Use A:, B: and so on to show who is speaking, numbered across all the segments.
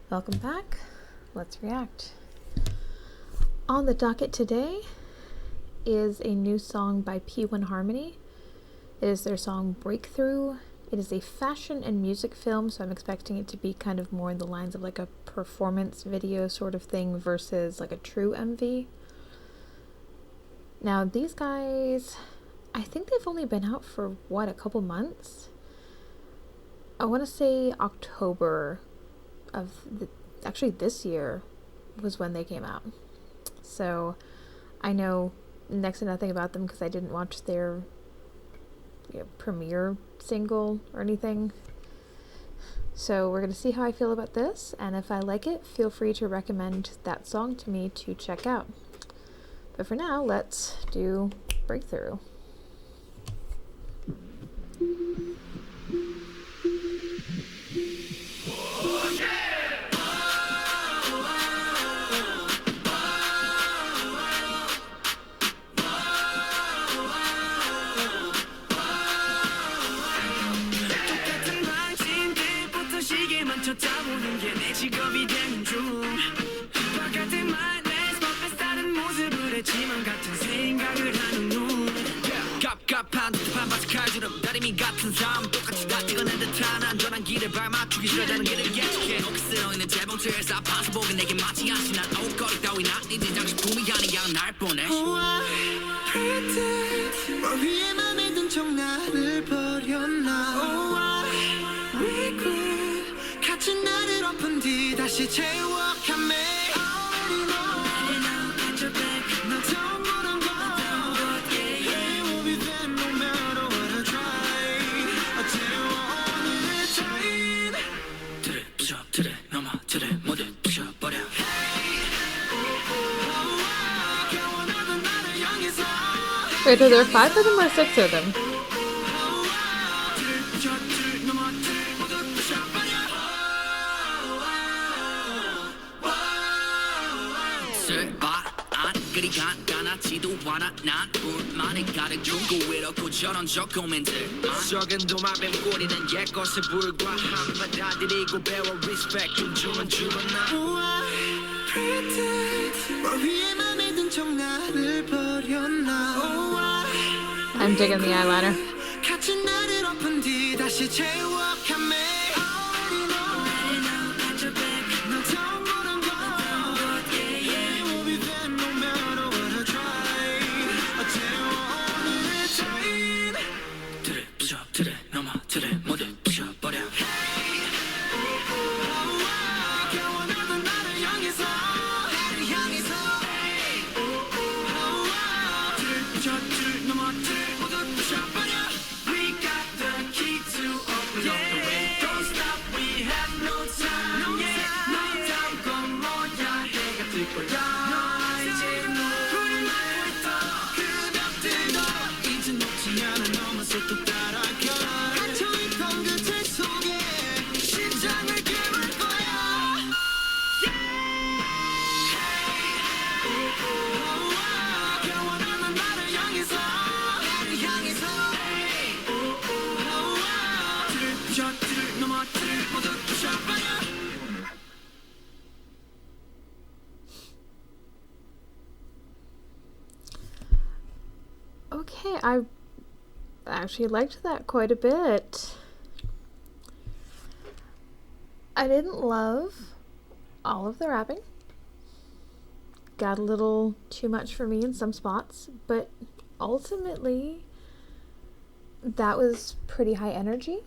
A: Welcome back. Let's react. On the docket today is a new song by P1Harmony. It is their song Breakthrough. It is a fashion and music film, so I'm expecting it to be kind of more in the lines of like a performance video sort of thing versus like a true MV. Now these guys, I think they've only been out for a couple months? I want to say October of actually this year was when they came out. So I know next to nothing about them because I didn't watch their premiere single or anything. So we're going to see how I feel about this, and if I like it, feel free to recommend that song to me to check out. But for now, let's do Breakthrough.
B: 찾아보는 게 내 직업이 되는 중 바깥의 말 내 스톱에 다른 모습을 했지만 같은 생각을 하는 눈 갑갑한 듯한 바지 칼주름 다리미 같은 삶 똑같이 다 찍어낸 듯한 안전한 길을 발맞추기 싫어하는 길을 예측해 억스러 있는 재봉틀 쌓아서 보긴 내게 맞지 않지 난 옷걸이 따위나 니들 장식품이 아니야 날 보내 Pretend 뭘 위해 맘에 든 척 나를 버렸나 Oh I regret 같이 나를 엎은 뒤 다시 재워가매 Already know at your back 난 처음 보는 건 Hey we'll be there no matter what I try 재워 오늘의 타인 들을 부셔 들을 넘어 들을 모두 부셔버려 겨워나던 나를 향해서
A: Wait, are there 5 of them or 6 of them?
B: 그리 간단하지도 않아 난 불만에 가득 중고이렇고 저런 저 고민들 적은 도마뱀 꼬리는 옛것에 불과함 받아들이고 배워 respect 존중은 주었나 Pretend 뭘 위해 맘에 든 척 나를 버렸나
A: I'm digging the eyeliner.
B: 같이 나를 엎은 뒤 다시 재워가매
A: Okay, I actually liked that quite a bit. I didn't love all of the rapping. Got a little too much for me in some spots, but ultimately that was pretty high energy.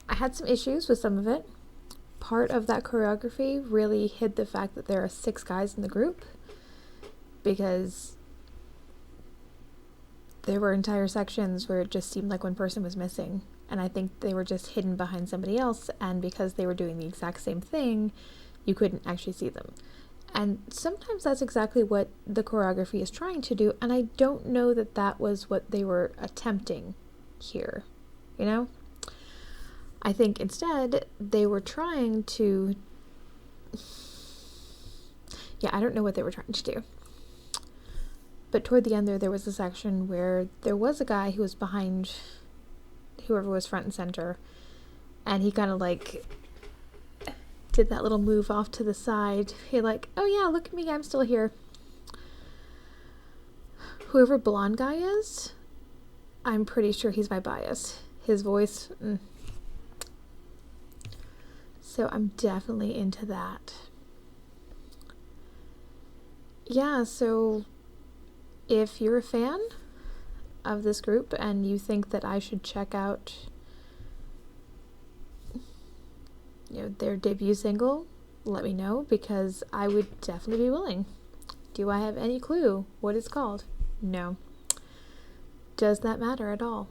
A: I had some issues with some of it. Part of that choreography really hid the fact that there are 6 guys in the group, because there were entire sections where it just seemed like one person was missing, and I think they were just hidden behind somebody else, and because they were doing the exact same thing, you couldn't actually see them. And sometimes that's exactly what the choreography is trying to do, and I don't know that that was what they were attempting here, you know? I think instead they were trying to... Yeah, I don't know what they were trying to do. But toward the end there was a section where there was a guy who was behind whoever was front and center, and he kind of like did that little move off to the side. He like, oh yeah, look at me, I'm still here. Whoever blonde guy is, I'm pretty sure he's my bias. His voice, So I'm definitely into that. Yeah, so if you're a fan of this group and you think that I should check out, their debut single, let me know, because I would definitely be willing. Do I have any clue what it's called? No. Does that matter at all?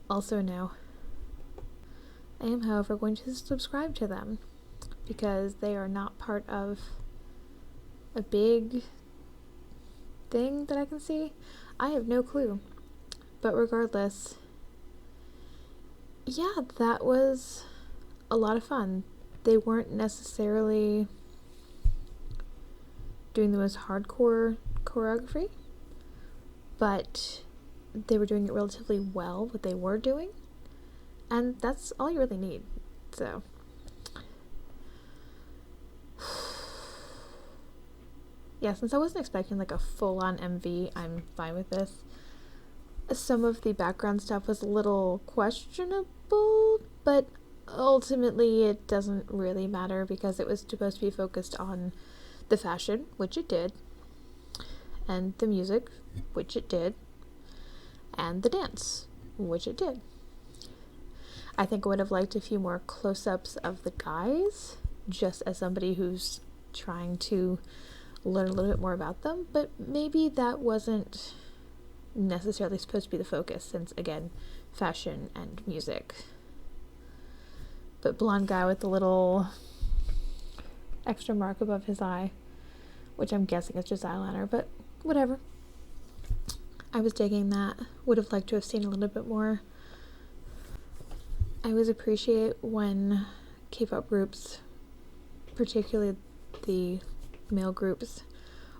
A: Also no. I am, however, going to subscribe to them because they are not part of a big thing that I can see. I have no clue. But regardless, yeah, that was a lot of fun. They weren't necessarily doing the most hardcore choreography, but they were doing it relatively well, what they were doing, and that's all you really need. So yeah, since I wasn't expecting like a full-on MV, I'm fine with this. Some of the background stuff was a little questionable, but ultimately it doesn't really matter because it was supposed to be focused on the fashion, which it did, and the music, which it did, and the dance, which it did. I think I would have liked a few more close-ups of the guys, just as somebody who's trying to learn a little bit more about them, but maybe that wasn't necessarily supposed to be the focus, since again, fashion and music. But blonde guy with the little extra mark above his eye, which I'm guessing is just eyeliner, but whatever. I was digging that. Would have liked to have seen a little bit more. I always appreciate when K-pop groups, particularly the male groups,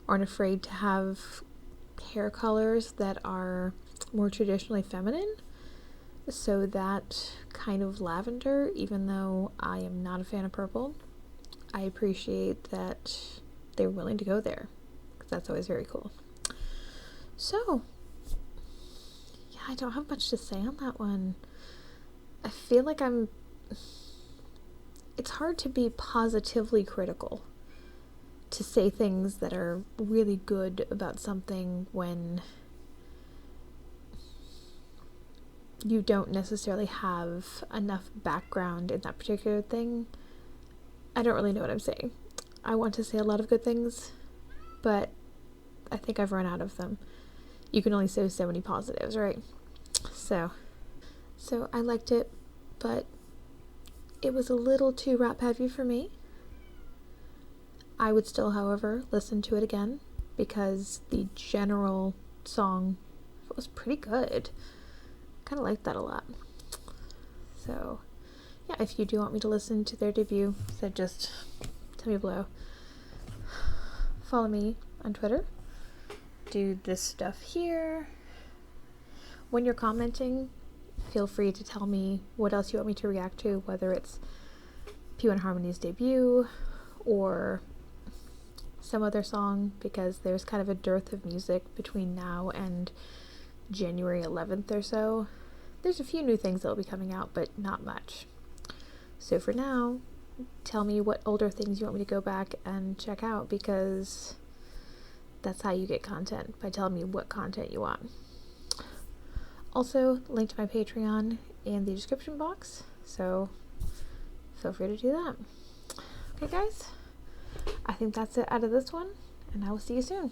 A: aren't afraid to have hair colors that are more traditionally feminine. So that kind of lavender, even though I am not a fan of purple, I appreciate that they're willing to go there, because that's always very cool. So yeah, I don't have much to say on that one. I feel like it's hard to be positively critical, to say things that are really good about something when you don't necessarily have enough background in that particular thing. I don't really know what I'm saying. I want to say a lot of good things, but I think I've run out of them. You can only say so many positives, right? So I liked it, but it was a little too rap heavy for me. I would still, however, listen to it again because the general song was pretty good. Kind of liked that a lot. So yeah, if you do want me to listen to their debut, so just tell me below. Follow me on Twitter. Do this stuff here. When you're commenting, feel free to tell me what else you want me to react to, whether it's P1Harmony's debut or some other song, because there's kind of a dearth of music between now and January 11th or so. There's a few new things that will be coming out, but not much. So for now, tell me what older things you want me to go back and check out, because that's how you get content, by telling me what content you want. Also, link to my Patreon in the description box, so feel free to do that. Okay guys, I think that's it out of this one, and I will see you soon.